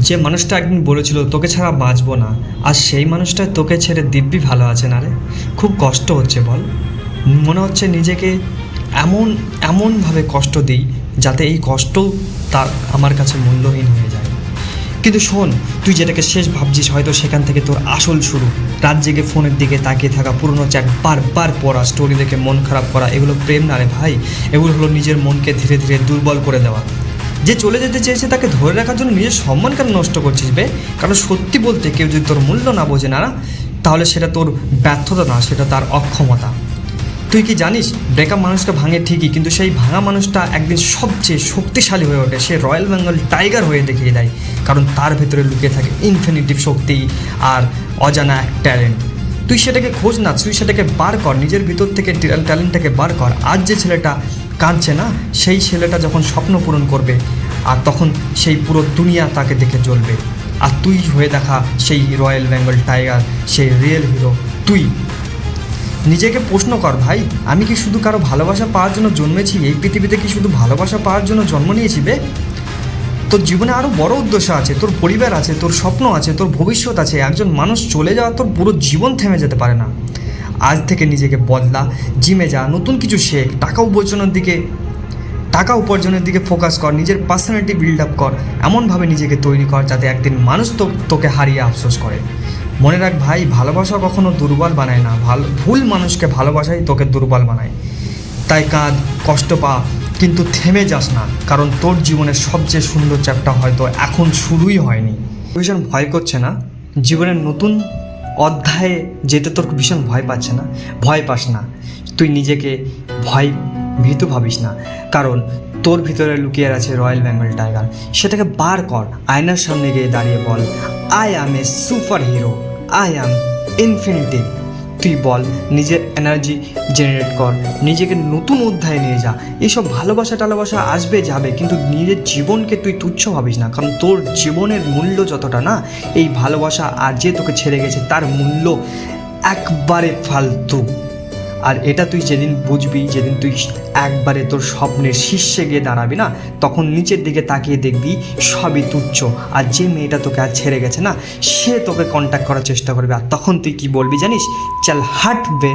যে মানুষটা একদিন বলেছিল তোকে ছাড়া বাঁচবো না, আর সেই মানুষটা তোকে ছেড়ে দিব্যি ভালো আছে না রে। খুব কষ্ট হচ্ছে বল। মনে হচ্ছে নিজেকে এমন এমনভাবে কষ্ট দিই যাতে এই কষ্ট তার আমার কাছে মূল্যহীন হয়ে যায়। কিন্তু শোন, তুই যেটাকে শেষ ভাবছিস হয়তো সেখান থেকে তোর আসল শুরু। রাত জেগে ফোনের দিকে তাকিয়ে থাকা, পুরনো চ্যাট বারবার পড়া, স্টোরি দেখে মন খারাপ করা, এগুলো প্রেম না রে ভাই। এগুলো হলো নিজের মনকে ধীরে ধীরে দুর্বল করে দেওয়া। যে চলে যেতে চেয়েছে তাকে ধরে রাখার জন্য নিজের সম্মান কেন নষ্ট করছিস বে? কারণ সত্যি বলতে কেউ যদি তোর মূল্য না বোঝে না, তাহলে সেটা তোর ব্যর্থতা না, সেটা তার অক্ষমতা। তুই কি জানিস, ব্রেকআপ মানুষকে ভাঙে ঠিকই, কিন্তু সেই ভাঙা মানুষটা একদিন সবচেয়ে শক্তিশালী হয়ে ওঠে। সে রয়্যাল বেঙ্গল টাইগার হয়ে দেখিয়ে দেয়, কারণ তার ভেতরে লুকিয়ে থাকে ইনফিনিটিভ শক্তি আর অজানা এক ট্যালেন্ট। তুই সেটাকে খোঁজ না, তুই সেটাকে বার কর, নিজের ভিতর থেকে ট্যালেন্টটাকে বার কর। আজ যে ছেলেটা কাঁদছে না, সেই ছেলেটা যখন স্বপ্ন পূরণ করবে, আর তখন সেই পুরো দুনিয়া তাকে দেখে জ্বলবে। আর তুই হয়ে দেখা সেই রয়্যাল বেঙ্গল টাইগার, সেই রিয়েল হিরো। তুই নিজেকে প্রশ্ন কর ভাই, আমি কি শুধু কারো ভালোবাসা পাওয়ার জন্য জন্মেছি? এই পৃথিবীতে কি শুধু ভালোবাসা পাওয়ার জন্য জন্ম নিয়েছি বে? তোর জীবনে আরও বড় উদ্দেশ্য আছে, তোর পরিবার আছে, তোর স্বপ্ন আছে, তোর ভবিষ্যৎ আছে। একজন মানুষ চলে যাওয়া তোর পুরো জীবন থেমে যেতে পারে না। আজ থেকে নিজেকে বদলা, জিমে যা, নতুন কিছু শেখ, টাকা উপার্জনের দিকে ফোকাস কর, নিজের পার্সোনালিটি বিল্ড আপ কর, এমনভাবে নিজেকে তৈরি কর যাতে একদিন মানুষ তোকে হারিয়ে আফসোস করে। মনে রাখ ভাই, ভালোবাসা কখনো দুর্বল বানায় না, ভুল মানুষকে ভালোবাসাই তোকে দুর্বল বানায়। তাই কাঁদ, কষ্ট পা, কিন্তু থেমে যাস না, কারণ তোর জীবনের সবচেয়ে সুন্দর চ্যাপ্টার হয়তো এখন শুরুই হয়নি। ভীষণ ভয় করছে না জীবনের নতুন অধ্যায়ে যেতে? তোর ভীষণ ভয় পাচ্ছে না? ভয় পাস না, তুই নিজেকে ভীতু ভাবিস না, কারণ তোর ভিতরে লুকিয়ে আছে রয়্যাল বেঙ্গল টাইগার। সেটাকে বার কর, আয়নার সামনে গিয়ে দাঁড়িয়ে বল, I am a super hero, I am infinity. তুই বল, নিজের এনার্জি জেনারেট কর, নিজেকে নতুন অধ্যায়ে নিয়ে যা। এইসব ভালোবাসা আসবে যাবে, কিন্তু নিজের জীবনকে তুই তুচ্ছ ভাবিস না, কারণ তোর জীবনের মূল্য যতটা না, এই ভালোবাসা আর যে তোকে ছেড়ে গেছে তার মূল্য একবারে ফালতু। আর এটা তুই যেদিন বুঝবি, যেদিন তুই একবারে তোর স্বপ্নের শীর্ষে গিয়ে দাঁড়াবি না, তখন নিচের দিকে তাকিয়ে দেখবি সবই তুচ্ছ। আর যে মেয়েটা তোকে আজ ছেড়ে গেছে না, সে তোকে কন্ট্যাক্ট করার চেষ্টা করবে, আর তখন তুই কি বলবি জানিস? চল হাট বে।